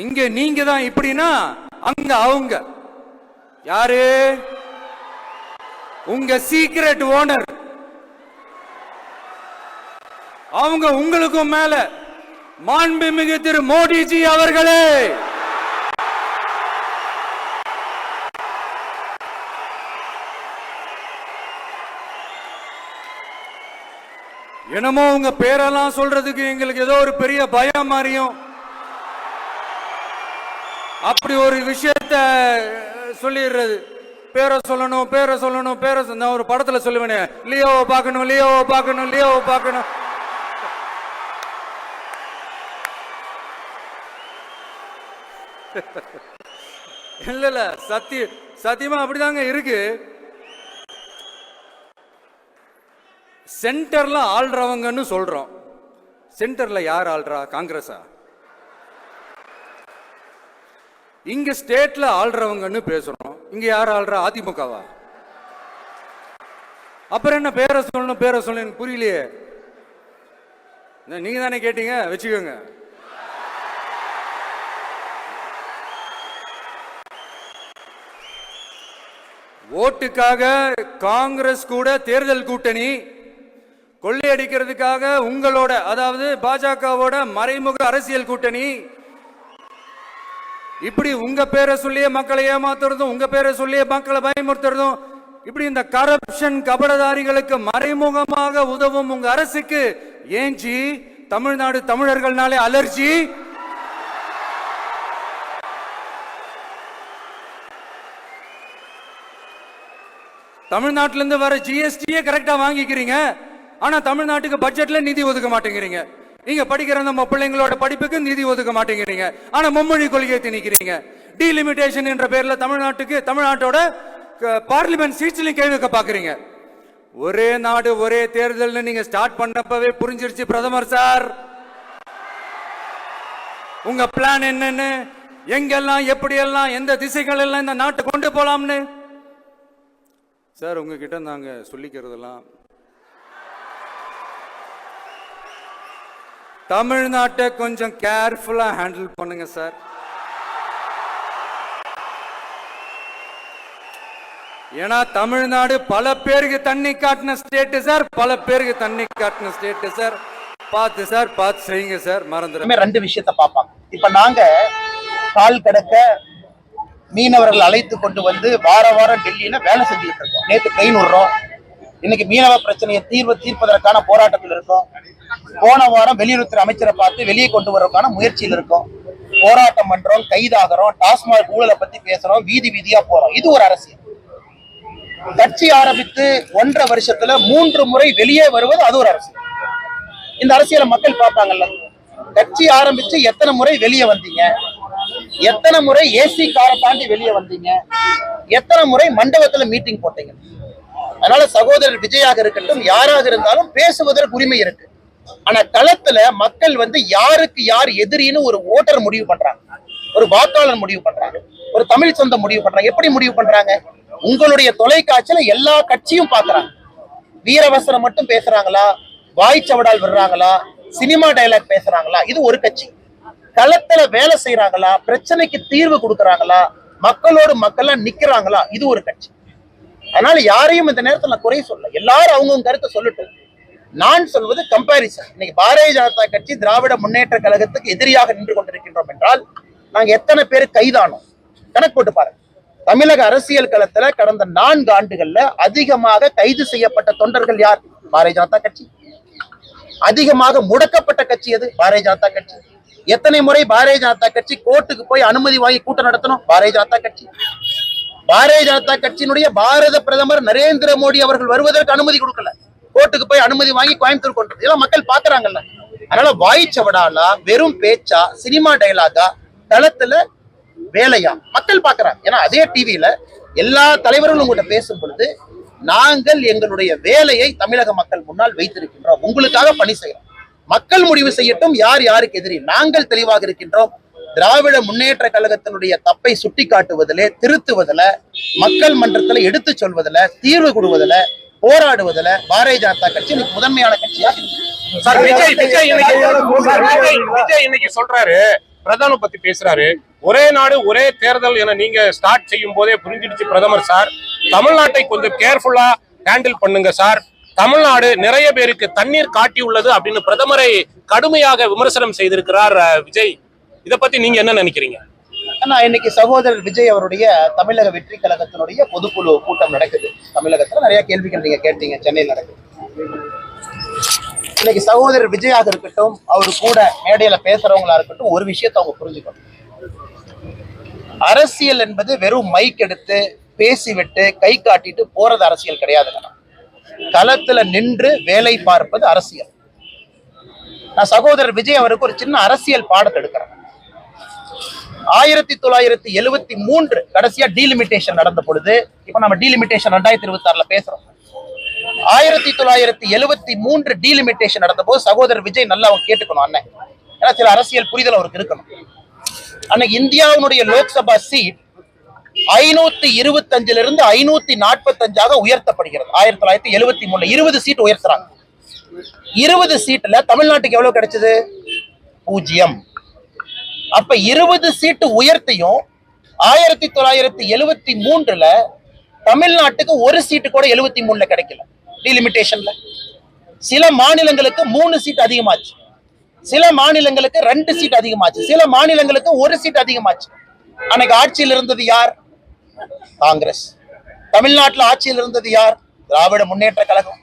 இங்க நீங்க தான் இப்படின்னா அங்க அவங்க யாரு? உங்க சீக்ரெட் ஓனர். அவங்க உங்களுக்கும் மேல மாண்புமிகு திரு மோடிஜி அவர்களே, என்னமோ உங்க பேரெல்லாம் சொல்றதுக்கு எங்களுக்கு ஏதோ ஒரு பெரிய பயம் மாதிரியும் அப்படி ஒரு விஷயத்த சொல்லிடுறது. பேரை சொல்லணும், பேரை சொல்லணும், பேரை நான் ஒரு படத்துல சொல்லுவேனே, லியோவை பார்க்கணும், லியோவை பார்க்கணும், லியோவை பார்க்கணும். இல்ல இல்ல, சத்தியமா அப்படிதாங்க இருக்கு. சென்டர்ல ஆள்றவங்கன்னு சொல்றோம். சென்டர்ல யார் ஆள்றா? காங்கிரஸா? இங்க ஸ்டேட்ல ஆள்றவங்கன்னு பேசுறோம். இங்க யார் ஆள்றா? அதிமுகவா? அப்புறம் என்ன பேரை சொல்லணும், பேரை சொல்லணும்? புரியலையே. நீங்க தானே கேட்டீங்க, வச்சுக்கோங்க. ஓட்டுக்காக காங்கிரஸ் கூட தேர்தல் கூட்டணி, கொள்ளையடிக்கிறதுக்காக உங்களோட, அதாவது பாஜகவோட மறைமுக அரசியல் கூட்டணி, இப்படி உங்க பேரை சொல்லியே மக்களை ஏமாத்துறதும், உங்க பேரை சொல்லியே மக்களை பயமுறுத்துறதும், இப்படி இந்த கரப்ஷன் கபடதாரிகளுக்கு மறைமுகமாக உதவும் உங்க அரசுக்கு ஏஞ்சி தமிழ்நாடு தமிழர்கள்னாலே அலர்ஜி. தமிழ்நாட்டிலிருந்து வர ஜிஎஸ்டியே கரெக்டா வாங்கிக்கிறீங்க, ஆனா தமிழ்நாட்டுக்கு பட்ஜெட்ல நிதி ஒதுக்க மாட்டேங்கிறீங்க. நீங்க படிக்கிற நம்ம பிள்ளைங்களோட படிப்புக்கு நிதி ஒதுக்க மாட்டேங்கிறீங்க, ஆனா மும்மொழி கொள்கையை திணிக்கிறீங்க. டீலிமிட்டேஷன் என்ற பேர்ல தமிழ்நாட்டோட பார்லிமெண்ட் சீட்ஸ்லயும் கை வைக்க பாக்குறீங்க. ஒரே நாடு ஒரே தேர்தல் நீங்க ஸ்டார்ட் பண்ணப்பவே புரிஞ்சிருச்சு பிரதமர் சார், உங்க பிளான் என்னன்னு, எங்கெல்லாம் எப்படியெல்லாம் எந்த திசைகள் எல்லாம் இந்த நாட்டை கொண்டு போலாம்னு. சார் உங்ககிட்ட நாங்க சொல்லிக்கிறதெல்லாம், தமிழ்நாட்டை கொஞ்சம் கேர்ஃபுல்லா ஹேண்டில் பண்ணுங்க சார். ஏன்னா தமிழ்நாடு பல பேருக்கு தண்ணி காட்டின ஸ்டேட் சார், பல பேருக்கு தண்ணி காட்டின ஸ்டேட் சார். பார்த்து சார், பார்த்து செய்யுங்க சார், மறந்துடுமே. ரெண்டு விஷயத்தை பார்ப்பாங்க. இப்ப நாங்க கால் கடக்க மீனவர்கள் அழைத்து கொண்டு வந்து வாரம் டெல்லியில வேலை செஞ்சுட்டு இருக்கோம். நேற்று ட்ரெயின் விடுறோம். இன்னைக்கு மீனவ பிரச்சனையை தீர்ப்பதற்கான போராட்டத்தில் இருக்கோம். போன வாரம் வெளியுறவுத்துறை அமைச்சரை பார்த்து வெளியே கொண்டு வரதுக்கான முயற்சியில் இருக்கோம். போராட்டம் பண்றோம், கைதாகிறோம், டாஸ்மாக் ஊழலை பத்தி பேசுறோம், வீதி வீதியா போறோம். இது ஒரு அரசியல். கட்சி ஆரம்பித்து 1.5 வருஷத்துல 3 முறை வெளியே வருவது அது ஒரு அரசியல். இந்த அரசியலை மக்கள் பார்ப்பாங்கல்ல. கட்சி ஆரம்பிச்சு எத்தனை முறை வெளியே வந்தீங்க, எத்தனை முறை ஏசி காரை தாண்டி வெளியே வந்தீங்க, எத்தனை முறை மண்டபத்துல மீட்டிங் போட்டீங்க. அதனால சகோதரர் விஜயாக இருக்கட்டும், யாராக இருந்தாலும் பேசுவதற்கு உரிமை இருக்கு. ஆனா களத்துல மக்கள் யாருக்கு யார் எதிரின்னு ஒரு ஓட்டர் முடிவு பண்றாங்க, ஒரு வாக்காளர் முடிவு பண்றாங்க, ஒரு தமிழ் சொந்தம் முடிவு பண்றாங்க. எப்படி முடிவு பண்றாங்க? உங்களுடைய தொலைக்காட்சியில எல்லா கட்சியும் பாக்குறாங்க. வீரவசனம் மட்டும் பேசுறாங்களா, வாய்ச்சவடால் விடுறாங்களா, சினிமா டைலாக் பேசுறாங்களா, இது ஒரு கட்சி. களத்துல வேலை செய்யறாங்களா, பிரச்சனைக்கு தீர்வு கொடுக்கறாங்களா, மக்களோடு மக்களா நிக்கிறாங்களா, இது ஒரு கட்சி. அதனால யாரையும் இந்த நேரத்தில் நான் குறை சொல்ல, எல்லாரும் அவங்கவுங்க கருத்தை சொல்லட்டும். நான் சொல்வது கம்பாரிசன். இன்னைக்கு பாரதிய ஜனதா கட்சி திராவிட முன்னேற்ற கழகத்துக்கு எதிரியாக நின்று கொண்டிருக்கின்றோம் என்றால் நாங்க எத்தனை பேர் கைதானோம் கணக்கு போட்டு பாருங்க. தமிழக அரசியல் களத்துல கடந்த 4 ஆண்டுகள்ல அதிகமாக கைது செய்யப்பட்ட தொண்டர்கள் யார்? பாரதிய ஜனதா கட்சி. அதிகமாக முடக்கப்பட்ட கட்சி எது? பாரதிய ஜனதா கட்சி. எத்தனை முறை பாரதிய ஜனதா கட்சி கோர்ட்டுக்கு போய் அனுமதி வாங்கி கூட்டம் நடத்தணும்? பாரதிய ஜனதா கட்சி. பாரதிய ஜனதா கட்சியினுடைய பாரத பிரதமர் நரேந்திர மோடி அவர்கள் வருவதற்கு அனுமதி கொடுக்கல, கோர்ட்டுக்கு போய் அனுமதி வாங்கி கோயம்புத்தூர் கொண்டு. இதெல்லாம் மக்கள் பாக்குறாங்கல்ல. அதனால வாய்ச்சவடாலா, வெறும் பேச்சா, சினிமா டைலாகா, களத்துல வேலையா மக்கள் பாக்குறாங்க. ஏன்னா அதே டிவியில எல்லா தலைவர்களும் உங்கள்கிட்ட பேசும் பொழுது நாங்கள் எங்களுடைய வேலையை தமிழக மக்கள் முன்னால் வைத்திருக்கின்றோம், உங்களுக்காக பணி செய்யறோம், மக்கள் முடிவு செய்யட்டும் யார் யாருக்கு எதிரி. நாங்கள் தெளிவாக இருக்கின்றோம். திராவிட முன்னேற்ற கழகத்தினுடைய தப்பை சுட்டி காட்டுவதிலே, திருத்துவதில், மக்கள் மன்றத்தில் எடுத்து சொல்வதில், தீர்வு கொடுவதில் போராடுவதில் பாரதிய ஜனதா கட்சி இன்னைக்கு முதன்மையான கட்சியாக இருக்கு. சார் விஜய் இன்னைக்கு சொல்றாரு, பிரதமர் பத்தி பேசுறாரு. ஒரே நாடு ஒரே தேர்தல் என நீங்க ஸ்டார்ட் செய்யும் போதே புரிஞ்சிடுச்சு பிரதமர் சார், தமிழ்நாட்டை கொஞ்சம் கேர்ஃபுல்லா ஹேண்டில் பண்ணுங்க சார், தமிழ்நாடு நிறைய பேருக்கு தண்ணீர் காட்டி உள்ளது அப்படின்னு பிரதமரை கடுமையாக விமர்சனம் செய்திருக்கிறார் விஜய். இத பத்தி நீங்க என்ன நினைக்கிறீங்க? ஆனா இன்னைக்கு சகோதரர் விஜய் அவருடைய தமிழக வெற்றி கழகத்தினுடைய பொதுக்குழு கூட்டம் நடக்குது. தமிழகத்துல நிறைய கேள்விகள் நீங்க கேட்டீங்க, சென்னையில் நடக்குது. இன்னைக்கு சகோதரர் விஜயாக இருக்கட்டும், அவரு கூட மேடையில பேசுறவங்களா இருக்கட்டும், ஒரு விஷயத்தை அவங்க புரிஞ்சுக்கணும். அரசியல் என்பது வெறும் மைக் எடுத்து பேசிவிட்டு கை காட்டிட்டு போறது அரசியல் கிடையாதுங்க. களத்துல நின்று வேலை பார்ப்பது அரசியல். நான் சகோதரர் விஜய் அவருக்கு ஒரு சின்ன அரசியல் பாடத்தை எடுக்கிறேன். 1973 கடைசியா டீலிமிட்டேஷன் நடந்த பொழுது, இப்ப நம்ம டீலிமிட்டேஷன் 2026 பேசுறோம். 1973 டீலிமிட்டேஷன் நடந்த போது சகோதரர் விஜய் நல்லா அவங்க கேட்டுக்கணும் அண்ணன், ஏன்னா சில அரசியல் புரிதல் அவருக்கு இருக்கணும். அன்னைக்கு இந்தியாவுடைய லோக்சபா சீட் 525 545 உயர்த்தப்படுகிறது. 1973 20 சீட் உயர்த்துறாங்க. 20 சீட்ல தமிழ்நாட்டுக்கு எவ்வளவு கிடைச்சது? 0. அப்ப 20 சீட்டு உயர்த்தியும் 1973 தமிழ்நாட்டுக்கு ஒரு சீட்டு கூட 73 கிடைக்கல டீலிமிட்டேஷன்ல. சில மாநிலங்களுக்கு 3 சீட் அதிகமாச்சு, சில மாநிலங்களுக்கு 2 சீட் அதிகமாச்சு, சில மாநிலங்களுக்கு 1 சீட் அதிகமாச்சு. அன்னைக்கு ஆட்சியில் இருந்தது யார்? காங்கிரஸ். தமிழ்நாட்டில் ஆட்சியில் இருந்தது யார்? திராவிட முன்னேற்ற கழகம்.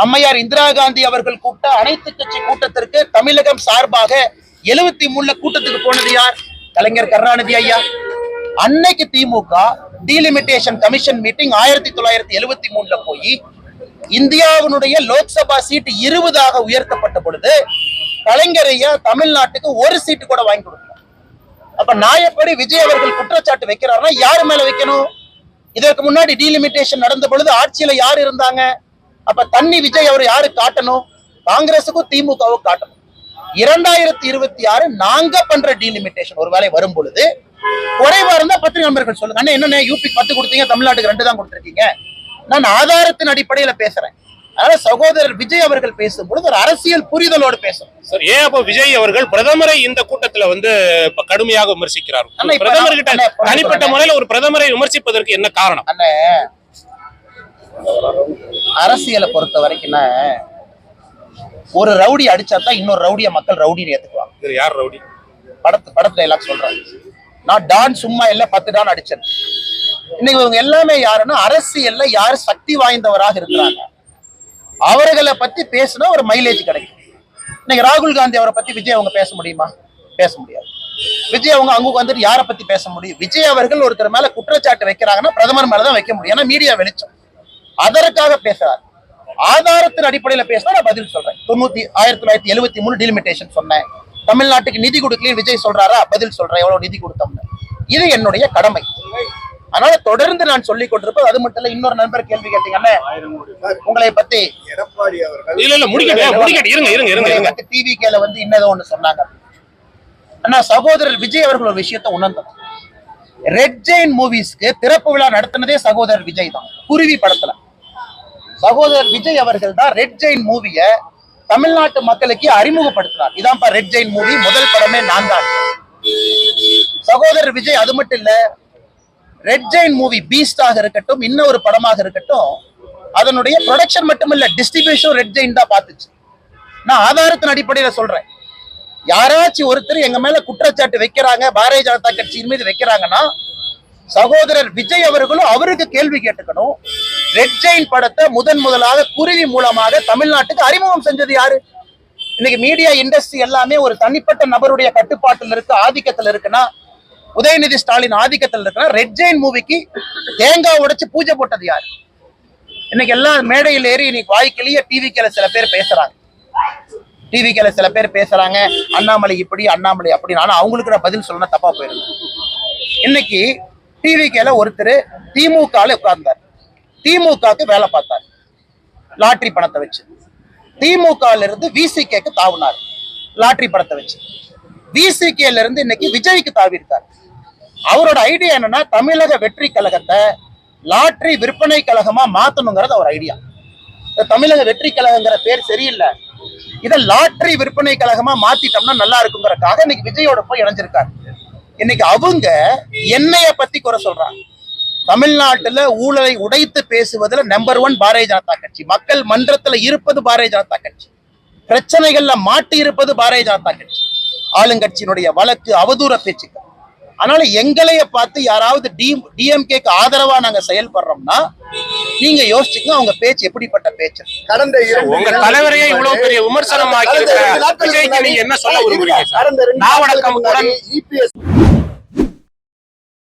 அம்மையார் இந்திரா காந்தி அவர்கள் கூப்பிட்ட அனைத்து கட்சி கூட்டத்திற்கு தமிழகம் சார்பாக 73 கூட்டத்துக்கு போனது யார்? கலைஞர் கருணாநிதி ஐயா. அன்னைக்கு திமுக டீலிமிட்டேஷன் கமிஷன் மீட்டிங் 1973 போய் இந்தியாவினுடைய லோக்சபா சீட் 20 உயர்த்தப்பட்ட பொழுது கலைஞர் ஐயா தமிழ்நாட்டுக்கு ஒரு சீட்டு கூட வாங்கி கொடுக்கல. அப்ப நியாயப்படி விஜய் அவர்கள் குற்றச்சாட்டு வைக்கிறாருன்னா யாரு மேல வைக்கணும்? இதற்கு முன்னாடி டீலிமிட்டேஷன் நடந்த பொழுது ஆட்சியில யார் இருந்தாங்க? அப்ப தண்ணி விஜய் அவர் யாரு காட்டணும்? காங்கிரசுக்கும் திமுகவும் காட்டணும். 2026 நாங்க பண்ற டீலிமிட்டேஷன் ஒரு வேலை வரும் பொழுது குறைவா இருந்தா பத்திரிகை நண்பர்கள் சொல்லுங்க, அண்ணா என்ன யூபி 10 கொடுத்தீங்க, தமிழ்நாட்டுக்கு 2 தான் கொடுத்திருக்கீங்க. நான் ஆதாரத்தின் அடிப்படையில பேசுறேன். அதனால சகோதரர் விஜய் அவர்கள் பேசும்பொழுது ஒரு அரசியல் புரிதலோடு பேசணும். சார், ஏன் அப்ப விஜய் அவர்கள் பிரதமரை இந்த கூட்டத்துல கடுமையாக விமர்சிக்கிறார்? பிரதமர் கிட்ட தனிப்பட்ட முறையில ஒரு பிரதமரை விமர்சிப்பதற்கு என்ன காரணம்? அரசியலை பொறுத்த வரைக்கும் ஒரு ரவுடி அடிச்சா தான் இன்னொரு ரவுடிய மக்கள் ரவுடின்னு ஏத்துக்குவாங்க. யார் ரவுடி? படத்துல எல்லாம் சொல்றாங்க. நான் டான் சும்மா இல்ல 10 டான் அடிச்சேன். இன்னைக்கு இவங்க எல்லாமே யாருன்னா அரசியல்ல யாரு சக்தி வாய்ந்தவராக இருக்கிறாங்க அவர்களை பத்தி பேசினா ஒரு மைலேஜ் கிடைக்கும். இன்னைக்கு ராகுல் காந்தி அவரை பத்தி விஜய் அவங்க பேச முடியுமா? பேச முடியாது. விஜய் அவங்க அங்க வந்துட்டு யாரை பத்தி பேச முடியும்? விஜய் அவர்கள் ஒருத்தர் மேல குற்றச்சாட்டு வைக்கிறாங்கன்னா பிரதமர் மேலதான் வைக்க முடியும், ஏன்னா மீடியா வெளிச்சம். அதற்காக பேசுறாரு. ஆதாரத்தின் அடிப்படையில பேசினா நான் பதில் சொல்றேன். 1973 டீலிமிட்டேஷன் சொன்னேன். தமிழ்நாட்டுக்கு நிதி கொடுக்கலையே விஜய் சொல்றாரா? பதில் சொல்றேன் எவ்வளவு நிதி கொடுத்தோம்னு. இது என்னுடைய கடமை. அதனால தொடர்ந்து நான் சொல்லிக் கொண்டிருப்பது. அது மட்டும் இல்ல, இன்னொரு நண்பர் கேள்வி கேட்டீங்கன்னு உங்களை பத்தி எடப்பாடி அவர்கள் டிவிகேல இன்னதோ ஒண்ணு சொன்னாங்க. ஆனா சகோதரர் விஜய் அவர்கள் ஒரு விஷயத்தை உணர்ந்தார். ரெட் ஜெயின் மூவிஸ்க்கு திறப்பு விழா நடத்தினதே சகோதரர் விஜய் தான். குருவி படத்துல சகோதரர் விஜய் அவர்கள் தான் ரெட் ஜெயின் மூவிய தமிழ்நாட்டு மக்களுக்கு அறிமுகப்படுத்தினார். இதான்ப்பா ரெட் ஜெயின் மூவி, முதல் படமே நான் தான். சகோதரர் விஜய் அது மட்டும் இல்ல, ரெட் ஜெயின் மூவி பீஸ்டாக இருக்கட்டும், இன்னொரு படமாக இருக்கட்டும், அதனுடைய ப்ரொடக்ஷன் மட்டுமில்ல டிஸ்ட்ரிபியூஷன் ரெட் ஜெயின் தான் பார்த்துச்சு. நான் ஆதாரத்தின் அடிப்படையில சொல்றேன். யாராச்சும் ஒருத்தர் எங்க மேல குற்றச்சாட்டு வைக்கிறாங்க, பாரதிய ஜனதா கட்சியின் மீது வைக்கிறாங்கன்னா சகோதரர் விஜய் அவர்களும் அவருக்கு கேள்வி கேட்டுக்கணும். ரெட் ஜெயின் படத்தை முதலாக குருவி மூலமாக தமிழ்நாட்டுக்கு அறிமுகம் செஞ்சது யாரு? இன்னைக்கு மீடியா இண்டஸ்ட்ரி எல்லாமே ஒரு தனிப்பட்ட நபருடைய கட்டுப்பாட்டில் இருக்கு, ஆதிக்கத்தில் இருக்குன்னா, உதயநிதி ஸ்டாலின் ஆதிக்கத்தில் இருக்குன்னா, ரெட் ஜெயின் மூவிக்கு தேங்காய் உடைச்சு பூஜை போட்டது யாரு? இன்னைக்கு எல்லாம் மேடையில் ஏறி இன்னைக்கு வாய்க்கிலேயே டிவிக்கேல சில பேர் பேசுறாங்க. டிவிக்கேல சில பேர் பேசுறாங்க, அண்ணாமலை இப்படி அண்ணாமலை அப்படி. ஆனா அவங்களுக்கு நான் பதில் சொல்லணும், தப்பா போயிருந்தேன். இன்னைக்கு டிவிக்கேல ஒருத்தர் திமுக உட்கார்ந்தார், திமுகக்கு வேலை பார்த்தார் லாட்டரி பணத்தை வச்சு. திமுக இருந்து விசிகேக்கு தாவினார் லாட்டரி பணத்தை வச்சு. விசிகேல இருந்து இன்னைக்கு விஜய்க்கு தாவி இருக்கார். அவரோட ஐடியா என்னன்னா தமிழக வெற்றி கழகத்தை லாட்டரி விற்பனை கழகமா மாத்தணுங்கிறது அவர் ஐடியா. இந்த தமிழக வெற்றி கழகங்கிற பேர் சரியில்லை, இதை லாட்டரி விற்பனை கழகமா மாத்திட்டோம்னா நல்லா இருக்குங்கிறக்காக இன்னைக்கு விஜயோட போய் இணைஞ்சிருக்காரு. இன்னைக்கு அவங்க என்னைய பத்தி குறை சொல்றாங்க. தமிழ்நாட்டுல ஊழலை உடைத்து பேசுவதில் நம்பர் 1 பாரதிய ஜனதா கட்சி, மக்கள் மன்றத்துல இருப்பது பாரதிய ஜனதா கட்சி, பிரச்சனைகள்ல மாட்டி இருப்பது பாரதிய ஜனதா கட்சி, ஆளுங்கட்சியினுடைய வழக்கு அவதூற பேச்சுக்கள். அதனால எங்களைய பார்த்து யாராவது டிஎம்கேக்கு ஆதரவா நாங்க செயல்படுறோம்னா நீங்க யோசிச்சுங்க அவங்க பேச்சு எப்படிப்பட்ட பேச்சு. கடந்த உங்க தலைவரையே இவ்வளவு பெரிய விமர்சனமாக்கி விஜய்க்கு நீங்க என்ன சொல்ல விரும்புறீங்க சார்? கடந்த 2 நாவடக்கம் கூட EPS